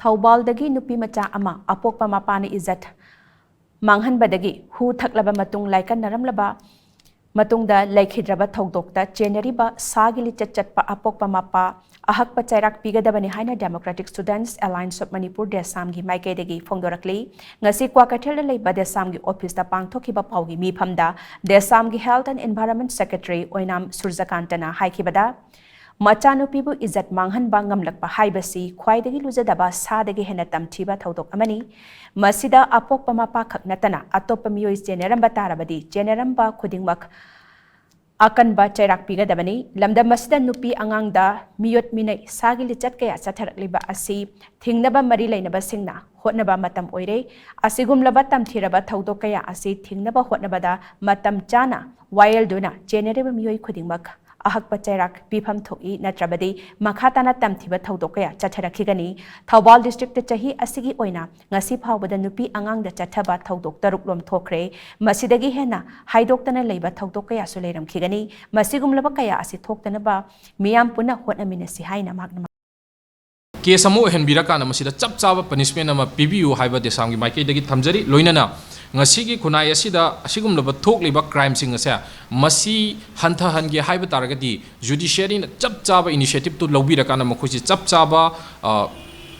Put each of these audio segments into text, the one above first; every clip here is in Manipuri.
Thaubaldagi nupi macha ama apokpa mapani izat Manghanbadagi hu thaklaba matung laikan naramlaba matungda Leikhidraba thogdokta cheneriba sagili chatchatpa apokpa mapa Ahakpa Cheirak Pigadabani haina Democratic Students Alliance of Manipur Desam gi maikaidagi phongdorakli ngasi Kwakathel leiba Desam gi office ta pangthokiba paugi mifamda Desam gi Health and Environment Secretary Oinam Surjakantana haikibada Machanupibu izat manghanba ngamlakpa haibasi khwaidagi lujadaba sadagi hena tamthiba thodok amani masida apokpa mapa khaknatana atoppa miyoi generamba tarabadi generamba khudingmak Akanba Cheirak Pigadabani lamdam masida nupi angangda miyot minai sagili chat kaya chatharakliba asi thingnaba mari lainaba singna hotnaba matam oire asigumlaba tamthiraba thodok kaya asi thingnaba hotnabada matam chana wild duna genereba miyoi khudingmak Ahakpa Cheirak Pifam Thoki Natrabadi Makhatana Tamthiba Thodokaya Chatharakigani Thaubal District Chahi Asigi Oina Ngasi Phawbada Nupi Angang da Chathaba Thodok Taruklom Thokre Masidagi Hena Haidoktana Leiba Thodokaya Suleiram Kigani Masigumlaba Kaya Asi Thoktanaba Miyam Puna Hotnaminasi Haina Magna Case amu henbirakana masida chap chaba punishment ama PBU haiba Desam gi maikaidagi thamjari loinana ngasigi khunai asida asigumlaba thokliba crime sing ase masi hantha hange haiba taragadi judiciary na chap chaba initiative to lawbirakana makhoji chap chaba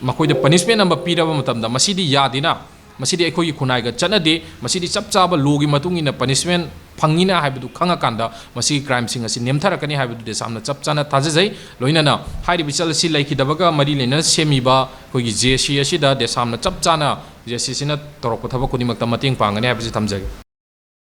makoida punishment ama piraba matamda masidi yadina masidi ekhoi khunai ga chanade masidi chap chaba logi matungina punishment phangina haibu khanga kanda masi crime sing asi nemtharakani haibu Desamna chap chana thajai loinana hairi bichal si Leikhidrabaga mari lena semiba kogi JC asida Desamna chap chana JC sina torok thaba kuni makta mating pangani haibu thamjai